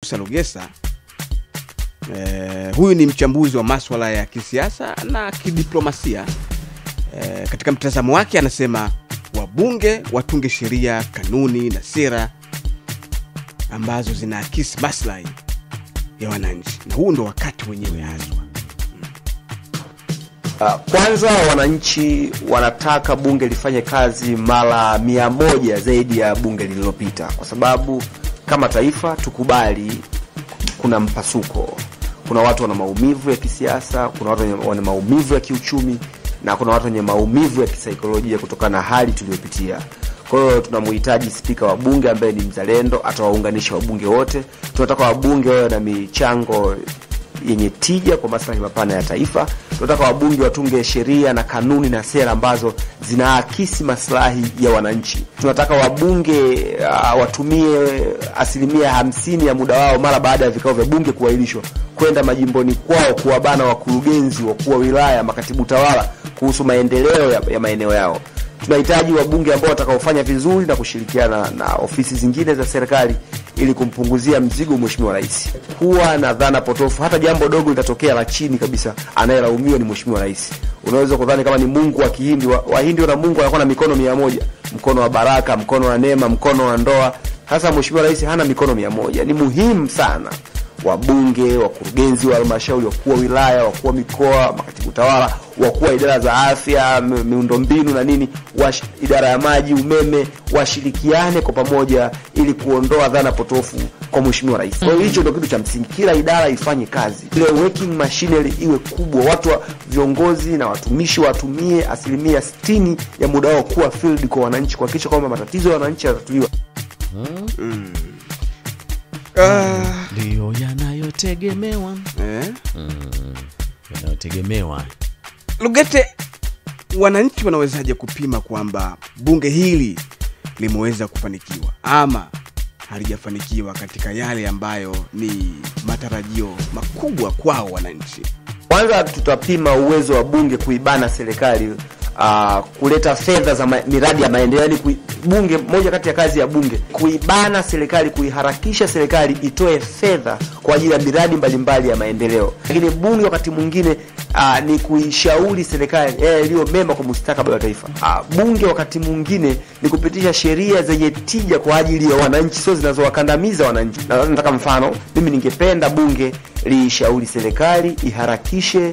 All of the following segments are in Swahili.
Musa Lugesa. Huyu ni mchambuzi wa masuala ya kisiasa na kidiplomasia. Katika mtazamo wake anasema wabunge watunge sheria, kanuni na sera ambazo zinaakisi maslahi ya wananchi, na huu ndo wakati wenyewe haswa. Kwanza wananchi wanataka bunge lifanye kazi mara 100 zaidi ya bunge lililopita, kwa sababu kama taifa tukubali kuna mpasuko. Kuna watu wana maumivu ya kisiasa, kuna watu wana maumivu ya kiuchumi, na kuna watu wenye maumivu ya kisaikolojia kutokana na hali tuliyopitia. Kwa hiyo tunamhitaji spika wa bunge ambaye ni mzalendo, atawaunganisha wabunge wote. Tunataka wabunge wawe na michango yenye tija kwa maslahi mapana ya taifa. Tunataka wabunge watunge sheria na kanuni na sera ambazo zinaakisi maslahi ya wananchi. Tunataka wabunge watumie 50% ya muda wao mara baada ya vikao vya bunge kuahirishwa kwenda majimboni kwao kuwabana wakurugenzi, wakuu wa wilaya, makatibu tawala kuhusu maendeleo ya maeneo yao. Tunahitaji wabunge ambao watakaofanya vizuri na kushirikiana na ofisi zingine za serikali ili kumpunguzia mzigo Mheshimiwa Rais. Kuwa na dhana potofu, hata jambo dogo litatokea la chini kabisa, anayelaumiwa ni Mheshimiwa Rais. Unaweza kudhani kama ni Mungu wa Kihindi, Wahindi na Mungu anakuwa na mikono 100, mkono wa baraka, mkono wa neema, mkono wa ndoa. Hasa Mheshimiwa Rais hana mikono 100. Ni muhimu sana wabunge, wakurugenzi wa halmashauri, wakuu wa wilaya, wakuu wa mikoa, makatibu tawala, wakuu wa idara za afya, miundombinu na nini, idara ya maji, umeme, washirikiane kwa pamoja ili kuondoa dhana potofu kwa Mheshimiwa Rais. Kwa hiyo hicho ndio kitu cha msingi. Kila idara ifanye kazi. Ile working machinery iwe kubwa. Watu viongozi na watumishi watumie 60% ya muda wao kuwa field kwa wananchi, kuhakikisha kwamba matatizo ya wananchi yanatatuliwa. Ndio yanayotegemewa. Yanayotegemewa. Lugete, wananchi wanawezaje kupima kwamba bunge hili limeweza kufanikiwa ama halijafanikiwa katika yale ambayo ni matarajio makubwa kwao wananchi? Kwanza tutapima uwezo wa bunge kuibana serikali, kuleta fedha za miradi ya maendeleo. Bunge, moja kati ya kazi ya bunge kuibana serikali, kuiharakisha serikali itoe fedha kwa ajili ya miradi mbalimbali ya maendeleo. Lakini bunge wakati mwingine ni kuishauri serikali iliyo mema kwa mustakabali wa taifa. Bunge wakati mwingine ni kupitisha sheria zenye tija kwa ajili ya wananchi, sio zinazowakandamiza wananchi. Na nataka mfano, mimi ningependa bunge lishauri serikali iharakishe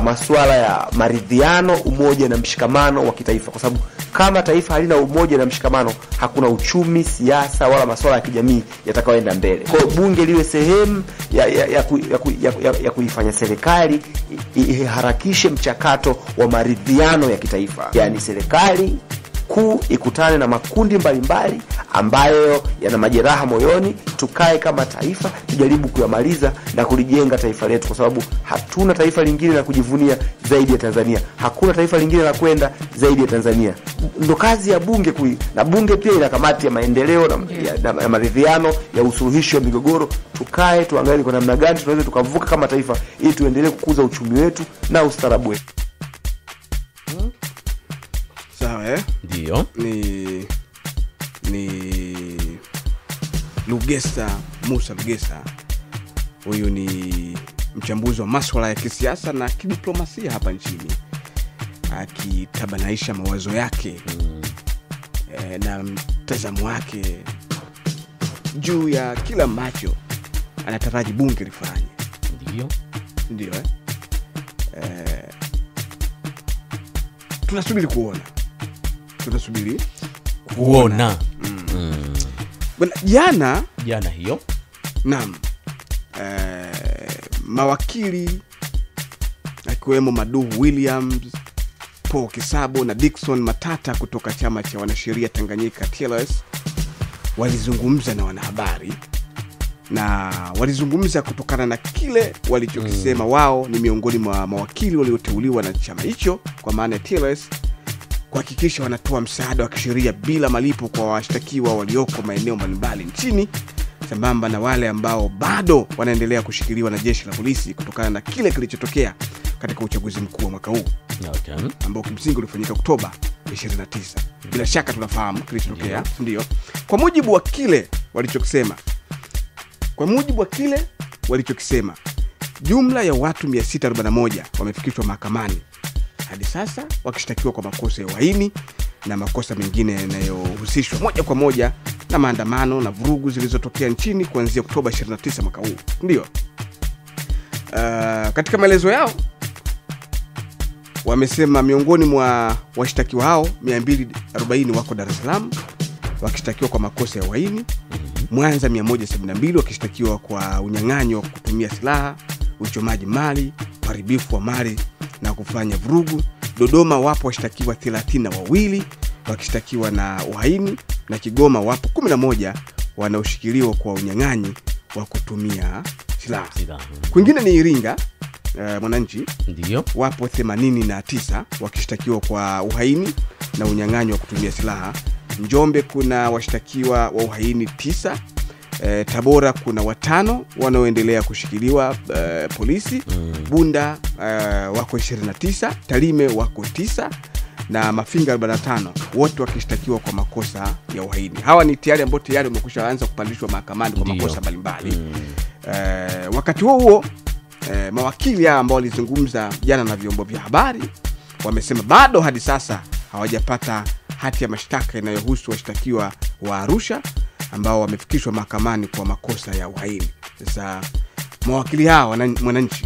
masuala ya maridhiano, umoja na mshikamano wa kitaifa, kwa sababu kama taifa halina umoja na mshikamano, hakuna uchumi, siasa wala masuala ya kijamii yatakayoenda mbele. Kwa hiyo bunge liwe sehemu ya kuifanya serikali iharakishe mchakato wa maridhiano ya kitaifa. Yaani serikali kuu ikutane na makundi mbalimbali ambayo yana majeraha moyoni, tukae kama taifa tujaribu kuyamaliza na kulijenga taifa letu, kwa sababu hatuna taifa lingine la kujivunia zaidi ya Tanzania. Hakuna taifa lingine la kwenda zaidi ya Tanzania. Ndio kazi ya bunge na bunge pia ina kamati ya maendeleo na maridhiano ya usuluhishi wa migogoro. Tukae tuangalie kwa namna gani tunaweza tukavuka kama taifa ili tuendelee kukuza uchumi wetu na ustaarabu wetu. Sawa Ndio. Ni Lugesa, Musa Lugesa. Huyu ni mchambuzi wa masuala ya kisiasa na kidiplomasia hapa nchini, akitabanaisha mawazo yake na mtazamo wake juu ya kila ambacho anataraji bunge lifanye. Ndio. Tunasubiri kuona. Jana hiyo. Naam. Mawakili akiwemo Maduhu Williams, Paul Kisabo na Dickson Matata kutoka chama cha wanasheria Tanganyika TLS walizungumza na wanahabari, na walizungumza kutokana na kile walichokisema wao ni miongoni mwa mawakili walioteuliwa na chama hicho, kwa maana TLS, kuhakikisha wanatoa msaada wa kisheria bila malipo kwa washtakiwa walioko maeneo mbalimbali nchini, sambamba na wale ambao bado wanaendelea kushikiliwa na jeshi la polisi kutokana na kile kilichotokea katika uchaguzi mkuu wa mwaka huu ambao kimsingi ulifanyika Oktoba 29. Bila shaka tunafahamu kilichotokea, ndio. Kwa mujibu wa kile walichokisema, Kwa mujibu wa kile walichokisema, jumla ya watu 641 wamefikishwa mahakamani hadi sasa wakishtakiwa kwa makosa ya uhaini na makosa mengine yanayohusishwa moja kwa moja na maandamano na vurugu zilizotokea nchini kuanzia Oktoba 29 mwaka huu. Ndio. Katika maelezo yao wamesema miongoni mwa washtakiwa hao 240 wako Dar es Salaam wakishtakiwa kwa makosa ya uhaini, Mwanza 172 wakishtakiwa kwa unyang'anyo wa kutumia silaha, uchomaji mali, uharibifu wa mali na kufanya vurugu. Dodoma wapo washtakiwa 32 wakishtakiwa na uhaini, na Kigoma wapo 11 wanaoshikiliwa kwa unyang'anyi wa kutumia silaha. Kwingine ni Iringa, Mwananchi, ndio wapo 89 wakishtakiwa kwa uhaini na unyang'anyi wa kutumia silaha. Njombe kuna washtakiwa wa uhaini 9. Tabora kuna 5 wanaoendelea kushikiliwa polisi. Bunda wako 29, Tarime wako 9 na Mafinga 45, wote wakishtakiwa kwa makosa ya uhaini. Hawa ni tayari ambao tayari wamekwisha anza kupandishwa mahakamani kwa makosa mbalimbali. Wakati huo mawakili ambao walizungumza jana na vyombo vya habari wamesema bado hadi sasa hawajapata hati ya mashtaka inayohusu washtakiwa wa Arusha ambao wamefikishwa mahakamani kwa makosa ya uhaini. Sasa mawakili hao Mwananchi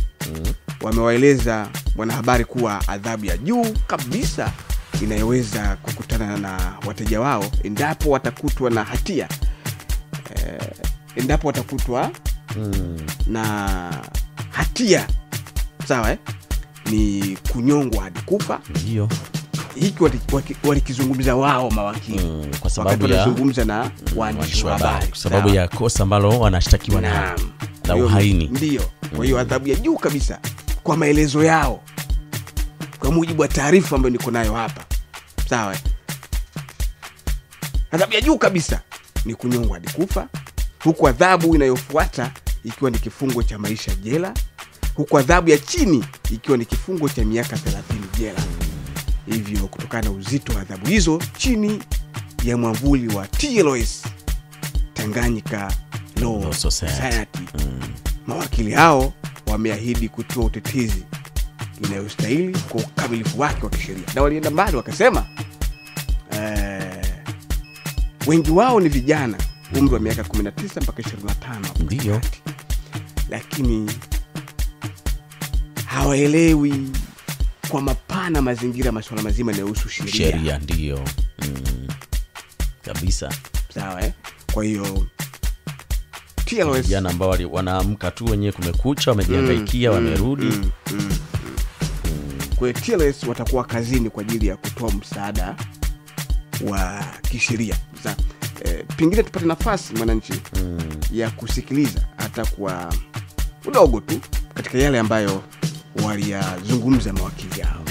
wamewaeleza wanahabari kuwa adhabu ya juu kabisa inayoweza kukutana na wateja wao endapo watakutwa na hatia, endapo watakutwa na hatia, sawa, ni kunyongwa hadi kufa. Ndio hiki walikizungumza wao mawakili kwa sababu ya kuzungumza na waandishi wa habari kwa sababu ya kosa ambalo wanashtakiwa na uhaini. Ndio. Kwa hiyo adhabu ya juu kabisa kwa maelezo yao, kwa mujibu wa taarifa ambayo niko nayo hapa, sawa, adhabu ya juu kabisa ni kunyongwa hadi kufa, huku adhabu inayofuata ikiwa ni kifungo cha maisha jela, huku adhabu ya chini ikiwa ni kifungo cha miaka 30 jela. Hivyo kutokana na uzito wa adhabu hizo chini ya mwavuli wa TLS, Tanganyika Law Society, mawakili hao wameahidi kutoa utetezi inayostahili kwa ukamilifu wake wa kisheria. Na walienda mbali wakasema wengi wao ni vijana umri wa miaka 19 mpaka 25. Ndio. Lakini hawaelewi kwa mapana mazingira masuala mazima yanayohusu sheria. Ndio. Kabisa. Sawa, Kwa hiyo TLS jana ambao wanaamka tu wenyewe kumekucha, wamejihangaikia, wamerudi. Kwa hiyo TLS watakuwa kazini kwa ajili ya kutoa msaada wa kisheria. Sasa pengine tupate nafasi Mwananchi ya kusikiliza hata kwa udogo tu katika yale ambayo waliyazungumza mawakili hao.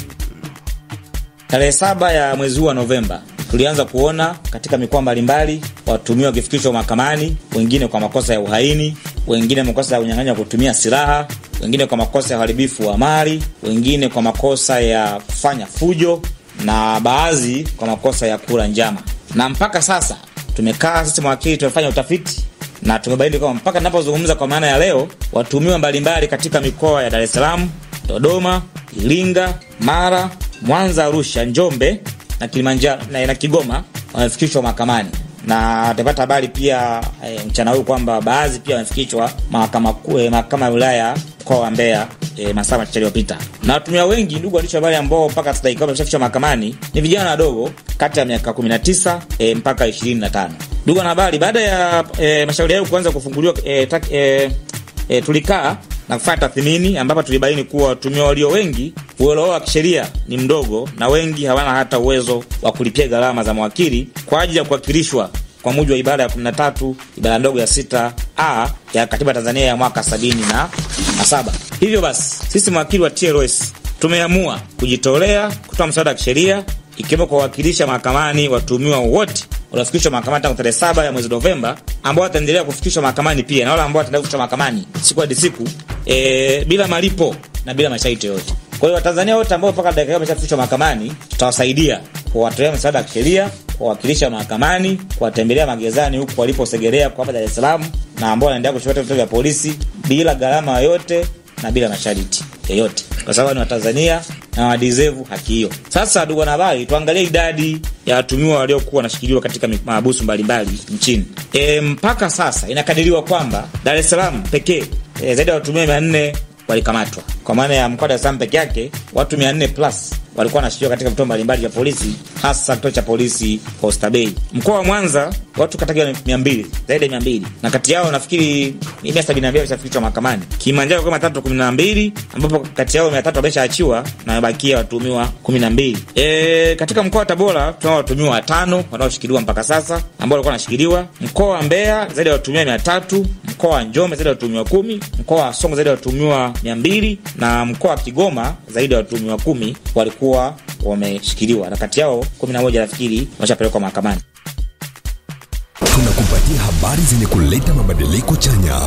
Tarehe 7 ya mwezi wa Novemba tulianza kuona katika mikoa mbalimbali watuhumiwa wakifikishwa mahakamani, wengine kwa makosa ya uhaini, wengine makosa ya unyang'anyi wa kutumia silaha, wengine kwa makosa ya uharibifu wa mali, wengine kwa makosa ya kufanya fujo na baadhi kwa makosa ya kula njama. Na mpaka sasa tumekaa sisi mawakili tumefanya utafiti na tumebaini kwamba mpaka ninapozungumza kwa maana ya leo watuhumiwa mbalimbali katika mikoa ya Dar es Salaam, Dodoma, Iringa, Mara, Mwanza, Arusha, Njombe na Kilimanjaro na Kigoma wamefikishwa mahakamani. Na tutapata habari pia mchana huu kwamba baadhi pia wamefikishwa mahakama kuu, mahakama ya wilaya mkoa wa Mbeya masaa machache yaliyopita. Na watuhumiwa wengi, ndugu waandishi wa habari, ambao mpaka sasa hivi wameshafikishwa mahakamani ni vijana wadogo kati ya miaka 19 mpaka 25. Ndugu wanahabari, baada ya mashauri hayo kuanza kufunguliwa tulikaa na kufanya tathmini ambapo tulibaini kuwa watuhumiwa walio wengi uwezo wao wa kisheria ni mdogo na wengi hawana hata uwezo wa kulipia gharama za mawakili kwa ajili ya kuwakilishwa kwa mujibu wa ibara ya 13 ibara ndogo ya 6A ya Katiba Tanzania ya mwaka 77. Hivyo basi sisi mawakili wa TLS tumeamua kujitolea kutoa msaada wa kisheria ikiwemo kuwakilisha mahakamani watuhumiwa wote waliofikishwa mahakamani tangu tarehe 7 ya mwezi Novemba, ambao wataendelea kufikishwa mahakamani pia na wale ambao wataendelea kufikishwa mahakamani siku hadi siku bila malipo na bila masharti yote. Kwa hiyo Watanzania wote ambao mpaka dakika wameshafikishwa mahakamani tutawasaidia kuwatolea msaada wa kisheria kuwakilisha mahakamani, kuwatembelea magerezani huku waliposegelea kwa hapa Dar es Salaam, na ambao wanaendelea kushota vituo vya polisi bila gharama yoyote na bila masharti yoyote, kwa sababu ni Watanzania na wadeserve haki hiyo. Sasa ndugu wanahabari, tuangalie idadi ya watumiwa waliokuwa wanashikiliwa katika mahabusu mbalimbali nchini. Mpaka sasa inakadiriwa kwamba Dar es Salaam pekee zaidi ya watumiwa 400 walikamatwa. Kwa maana ya mkoa wa Dar es Salaam peke yake watu 400 plus walikuwa wanashikiliwa katika vituo mbalimbali vya polisi, hasa kituo cha polisi Oysterbay. Mkoa wa Mwanza watu takriban 200, zaidi ya 200, na kati yao nafikiri 172 washafikishwa mahakamani. Kilimanjaro kama 312, ambapo kati yao 300 wameshaachiwa na wamebakia watumiwa 12. Katika mkoa wa Tabora tunao watumiwa 5 wanaoshikiliwa mpaka sasa ambao walikuwa wanashikiliwa. Mkoa wa Mbeya zaidi ya watumiwa 300, mkoa wa Njombe zaidi ya watumiwa 10, mkoa wa Songwe zaidi ya watumiwa 200, na mkoa wa Kigoma zaidi ya watumiwa 10 walikuwa wameshikiliwa, na kati yao 11 nafikiri wameshapelekwa mahakamani. Tunakupatia habari zenye kuleta mabadiliko chanya.